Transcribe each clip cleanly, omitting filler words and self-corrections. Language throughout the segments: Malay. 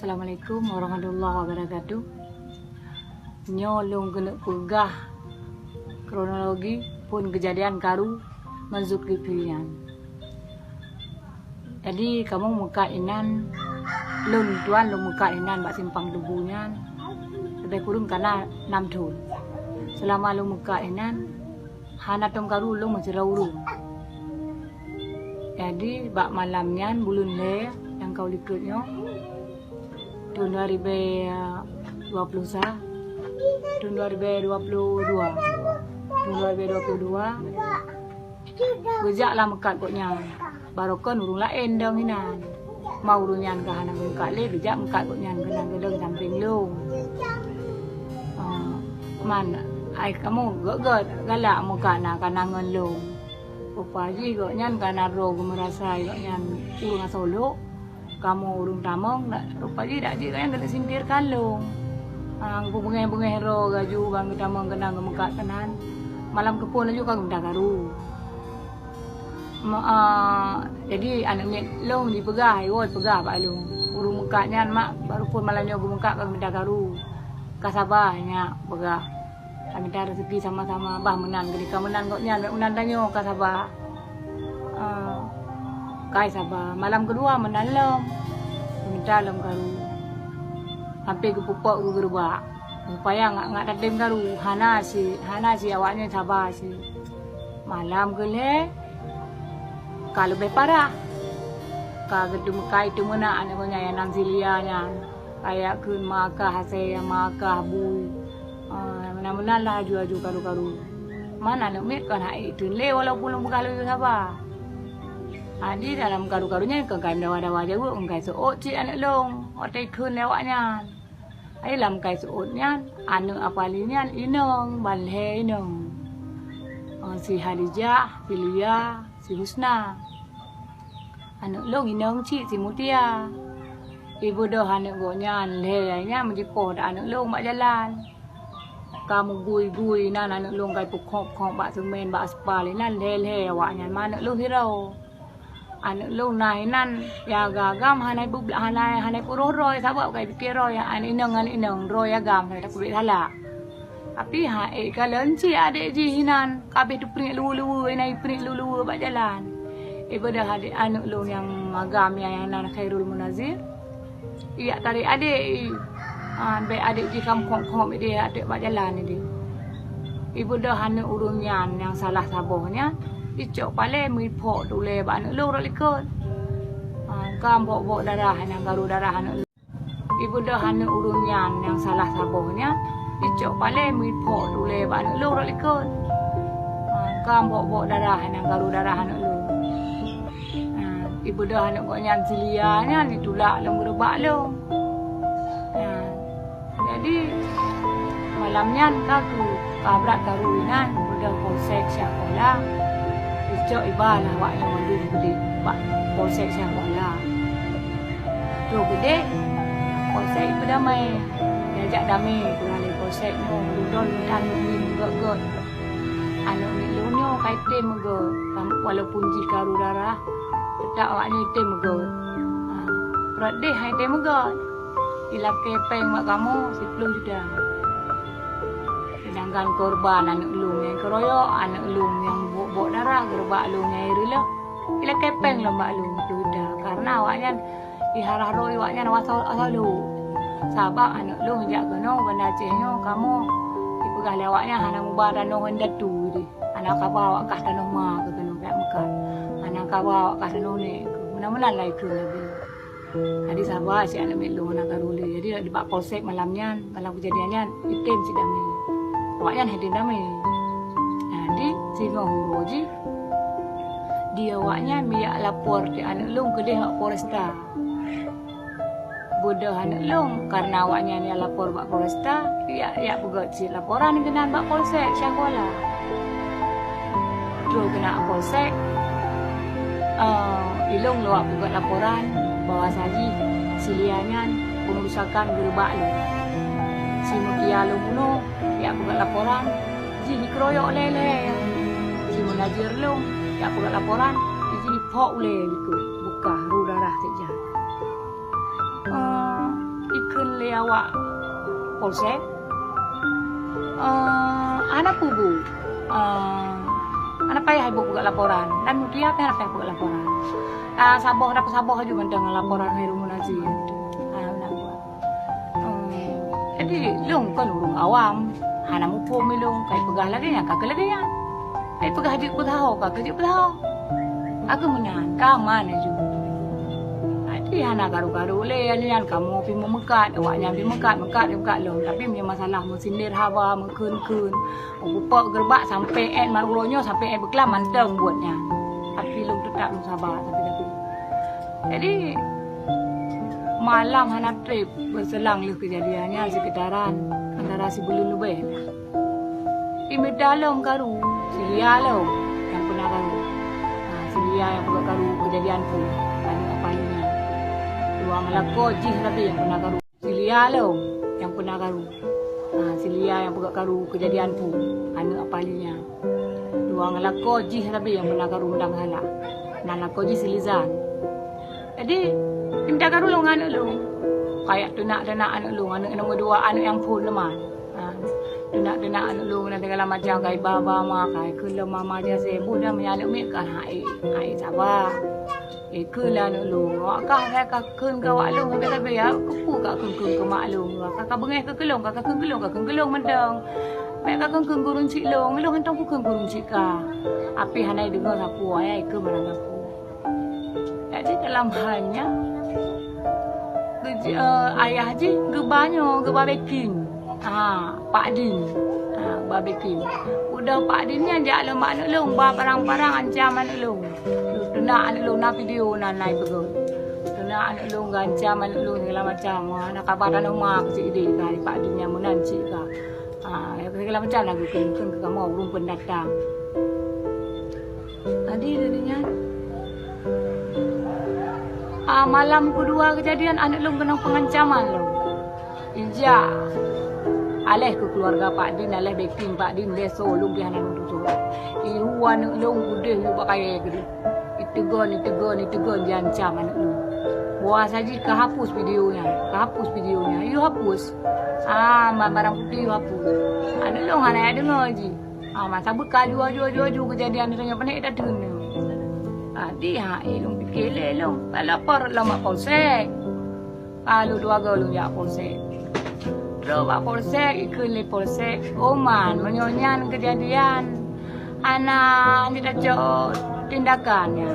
Assalamualaikum warahmatullahi wabarakatuh. Nyolong kena pegah kronologi pun kejadian karu menzuki pilihan. Jadi kamu muka inan lun tuan lu muka inan bak simpang tubuhnya lebih kurang karena 6 tahun. Selama lu muka inan hana tong karu lu mencerau. Jadi bak malamnya bulan le yang kau likutnya tahun 2021 tahun 2022 bejaklah mekat koknya barokon urung lain dong hinan mau urunyan ke hanang mekat le bejak mekat koknya genang gedeng samping lu mana ai kamu gak galak muka na kanangan lu upaji koknya kana ro merasa koknya urung solo kamu urung tamong rupaji dak ji kan kena sindir kalung bunga-bunga ro gaju bang tamong kena ngemekat tenan malam kepun aja kagum dak karu jadi anak mit long dipegah woi pegah pak long urung mekatnya mak baru pun malamnya gua mekak kagum dak karu kasabahnya pegah kami dah rezeki sama-sama bah menan ketika menan koknya menan tanyo kasabah kai sabah malam kedua mendalam mendalam karu sampai ke pupuk gerubak supaya ngak datem karu hana si awaknya sabah si malam gele kalau lebih parah ka gedung kai tu mana anaknya yang nanzilianya kayak kun maka hasaya maka bu mana-mana lah aju karu mana nak mit kan hai tu le walaupun kalau sabah di dalam karu-karunya kengkai dawa-dawa jago engkai seot si anak long otai kun lewatnya ai lam kai seotnya anu apalinya inong balhe inong si Hadijah si Lia si Husna anak long inong si Mutia ibu dah anak gonya le nya menjiko dak anak long mak jalan kamu gui nan anak long kai pukok bak semen bak aspal nan le awaknya mana long hero anak lu nainan ya gagam hanai bubla hanai puro roy sabab kai pikir roy an inang roy agam tak kulit salah tapi kalen si adik ji hinan kabeh tu pring lu inai pring lu bak jalan ibadah adik anak lu yang agam yang nan Khairul Munazir iya tarik adik be adik ji kam kong dia adik bak jalan ni ibadah anak urunyan yang salah sabohnya dicok pale mi pok tu le ba anak lu ro likut kam bok darah nang garu darah anak lu ibu dah anak urunyan yang salah sabohnya dicok pale mi pok tu le ba anak lu ro likut kam bok darah nang garu darah anak lu ibu dah anak koknya silianya ditulak dalam gerobak lu jadi malamnya kaku kabrak karuinan udah polsek sekolah cok ibalah wak yang mandu gede pak polsek sekolah tu gede polsek itu damai diajak damai pulang dari polsek no dudon dan gak anak ni lu nyo kaitem go walaupun jika darah tak awaknya item go berat deh item go ilap kepeng mak kamu 10 juta sedangkan korban anak lu yang keroyok anak lu yang bok darah gerbak lu ngairi lo ila kepeng lo mak lu tu dah karena awaknya diharah roy awaknya wasal lu sabab anak lu jak keno benda cehno kamu dipegah lewatnya hana mubaran no hendak tu di anak kabar awak kah tanah ma ke keno kat Mekah anak kabar awak kah tanah ni mana-mana lai ke lagi hari sabar si anak lu nak karuli jadi di bak polsek malamnya malam kejadiannya item si damai awaknya hedin damai di singo huroji dia awaknya biak lapor ke anak long ke dia Polresta bodoh anak long karena awaknya dia lapor bak Polresta ya pegat si laporan kena bak polsek sekolah terus kena polsek ilong lo pegat laporan bahwa saji silianya pengurusakan gerbak lu si Mutia lu muno ya pegat laporan ji dikeroyok lele si Munazir lu ya pegat laporan ji pok le ikut buka ru darah saja awak polsek. Anak kubu. Anak payah ibu buka laporan. Dan dia apa anak payah buka laporan. Saboh dapat saboh aja bentang laporan hari munasi. Jadi long kan urung awam. Hana mupo milong kay pegah lagi yang kakak lagi yang. Kay pegah di putaho kakak di putaho. Aku menyan kaman aja. Adi hana garu-garu le yan kamu pi memekat awaknya pi mekat long tapi punya masalah mesindir hawa mengkeun-keun. Upok gerbak sampai maruronyo sampai beklam manteng buatnya. Tapi long tetap long sabar tapi. Jadi malam hana trip berselang lu kejadiannya sekitaran antara si belum lebih. Imi dalam karu si Lia lo yang pernah karu. Si Lia yang pernah karu kejadian pun ada apanya. Dua malako jih tapi yang pernah karu. Si Lia lo yang pernah karu. Si Lia yang pernah karu kejadian pun ada apanya. Dua malako jih tapi yang pernah karu undang halak. Nalako jih silizan. Jadi minta karu lo nganu lo. Kayak tunak-tunak anak lu, anak nombor 2 anak yang full lemah. Tunak-tunak anak lu nanti kalau macam kayak baba mah kayak kula mama dia sembuh dah menyaluk mik kan hai sabar. Kula anak lu, akak saya kakun kawak lu sampai ya kepu kak kun ke mak lu. Kakak bengeh ke kelong, kakak kelong mendang. Mek kakak kun gurun cik long, lu hentong ku kun gurun cik ka. Api hanai dengar sapu ayai ke marang aku. Jadi dalam halnya ayah je gebanyo geba baking. Pak Din. Babeking. Udah Pak Din ni ajak lu mak lu ba barang-barang ancam anak lu. Kena anak lu na video na naik betul. Kena anak lu gancam anak lu segala macam. Nak kabaran rumah ke ide kali Pak Din yang menanci ka. Segala macam lagu ke kamu urung pendatang. Tadi jadinya malam kedua kejadian anak lu kena pengancaman lu. Ija. Aleh ke keluarga Pak Din, aleh baking Pak Din leso lu dia nan tu. Iu anak lu gede lu pakai gede. Itegon diancam anak lu. Buat saja kehapus videonya. You hapus. Barang putih you hapus. Anak lu ngana ada ngaji. Masa bekal jual kejadian itu pernah ada dengar. Dia ilung fikir lelong lapor lama polsek. Kalau dua gaulung ya polsek. Roba polsek ikut le polsek. Oman menyonyan kejadian. Anak tidak jauh tindakannya.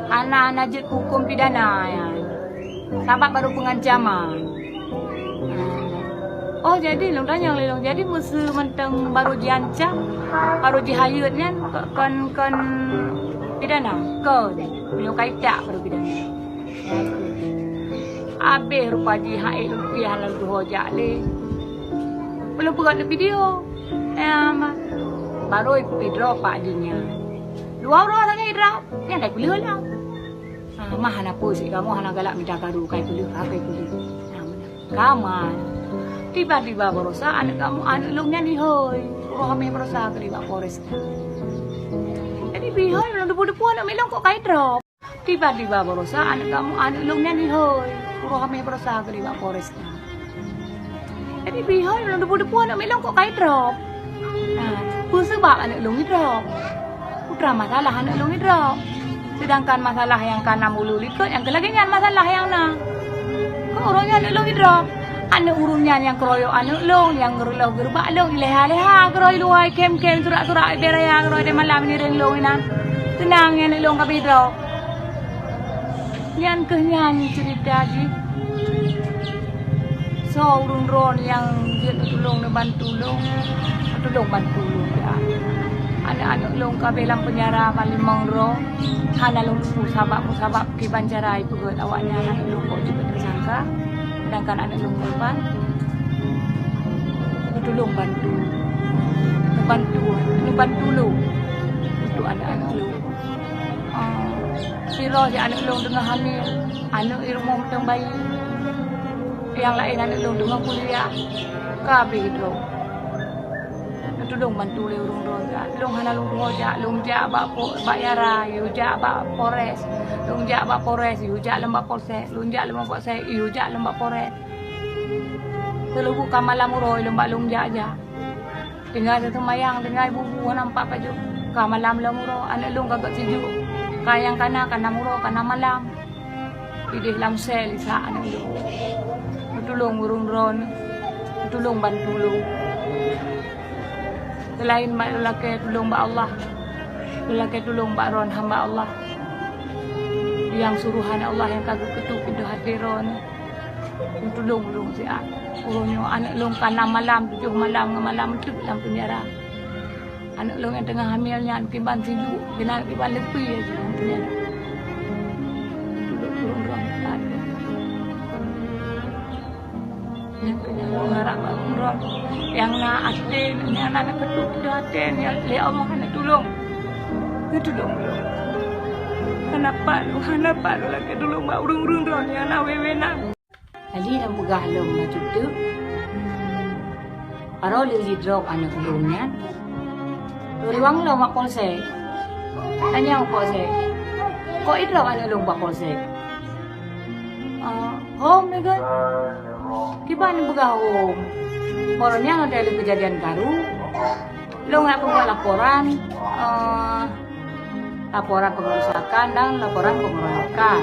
Anak jet hukum pidana ya. Sabab baru pengancaman. Oh jadi long tanya lelong jadi musuh menteng baru diancam, baru dihayutnya kon pidana kau belum kaitak baru pidana. Abe rupa di hai lu halal tu hojak le. Belum buat video. Baru ikut drop Pak Dinnya. 2 orang sangat drop. Yang dah kuliah lah. Mah hana pusi kamu hana galak minta kadu kai kuliah kai kuliah. Kaman. Tiba-tiba berusaha anak kamu anak lu nya dihoi. Orang kami berusaha ke Pak Polres. Jadi bihoi belum depu-depu anak melong kok kai drop. Tiba-tiba berusaha anak kamu anak lu nya dihoi. Orang kami berusaha ke Pak Polres. Jadi bihoi belum depu-depu anak melong kok kai drop. Sebab anak lu ni drop. Putra masalah anak lu ni drop. Sedangkan masalah yang kana mulu likut yang kelagian masalah yang na. Kau orangnya anak lu ni drop. Anak urungnya yang keroyok anak lu yang ngerulah gerbak lu leha-leha keroy luai kem-kem surak-surak beraya keroy de malam ni reng lu nan. Tenang anak lu enggak drop. Yang kenyan cerita di. So urung ron yang dia tolong bantu lu. Tolong bantu lu ya. Anak-anak lu kabelang penjara Malimang ro. Hana lu musabab ke Banjarai pegot awaknya anak lu kok juga tersangka. Sedangkan anak lu korban. Tolong bantu lu untuk anak-anak lu. Siro si anak lu tengah hamil, anak ilmu tengah bayi. Yang lain anak lu tengah kuliah. Kabeh itu. Tolong bantu le urung roja. Long hana long roja, long ja ba yara, yu ja ba Polres. Long ja ba Polres, yu ja lembak polsek, long ja lembak polsek, yu ja lembak Polres. Terlubu kamalam uroy lumbak lung jaja. Tinggal tu mayang, tinggal bubu nampak paju. Kamalam lamuro, anak lung kagak sejuk. Kayang kana muro kana malam. Idih lam sel isa anak lung. Tulung urung ron. Tulung bantulung. Selain mak lelaki tulung ba Allah. Lelaki tulung ba ron hamba Allah. Yang suruhan Allah yang kagak ketuk pintu hati ron. Tulung urung si a. Urungnya anak lung kana malam 7 malam tu dalam penjara. Anak lung yang tengah hamilnya kiban sejuk, kena kiban lepi aja penjara. Tulung urung tadi. Yang kena ngarap urung yang nak atin, yang nak ketuk pintu hati yang le Allah nak tulung. Itu tulung. Kenapa lu lagi dulu mak urung-urung ron yang nak wewenang. Ali dah megah long macam tu. Aro li drop anak ulungnya. Riwang lo mak polsek. Tanya mak polsek. Kok itu anak ulung mak polsek? Home ni kan? Kiban megah home. Orangnya ada kejadian baru. Lo nak buat laporan. Laporan pengerusakan dan laporan pengeroyokan.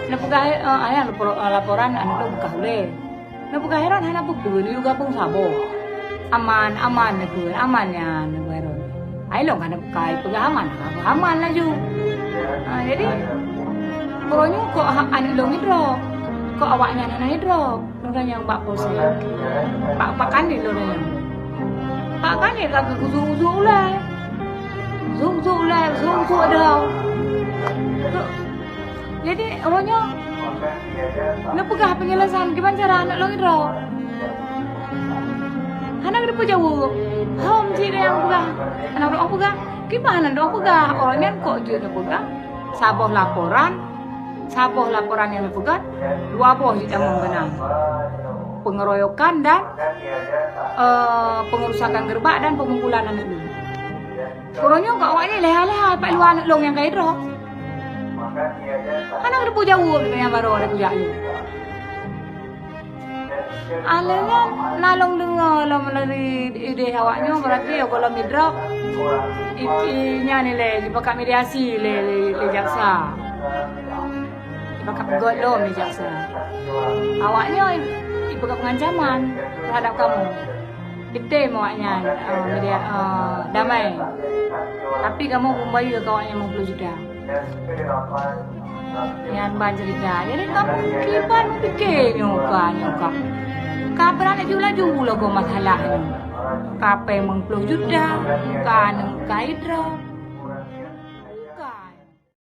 Laporan anu tu buka hule. Buka heran hana bukti ni juga pun sabo. Aman ni amannya ni heran. Ai lo kan buka aman lah ju. Jadi pokoknya kok anu lo ni drop. Kok awaknya anak drop. Lo yang bak polisi. Pak kan ni lo ni. Pak kan ni kagak kuzu lah. Zoom dah. Jadi orangnya nak pegah penjelasan gimana cara anak lo itu. Anak itu jauh. Home sih dia yang pegah. Anak orang pegah. Gimana orang pegah? Orangnya kok dia nak pegah? Saboh laporan yang dipegat. 2 boh kita mengenang. Pengeroyokan dan pengerusakan gerbak dan pemungkulan anak lu. Orangnya kok awak ni leha-leha pak luar anak long yang kaya drop. Anak ada puja uang yang baru ada puja lu. Alanya nalong dengar lah melalui ide awaknya berarti ya kalau midrop inya ni le dipakai mediasi le jaksa. Dipakai pegot lo ni jaksa. Awaknya dipakai pengancaman terhadap kamu. Kita maunya media damai. Tapi kamu membayar kawannya 50 juta. Yang banjir cerita. Jadi kamu kiban fikir nyuka. Kapan nak jula kau masalah ni. Kapai 50 juta, kan kaidra.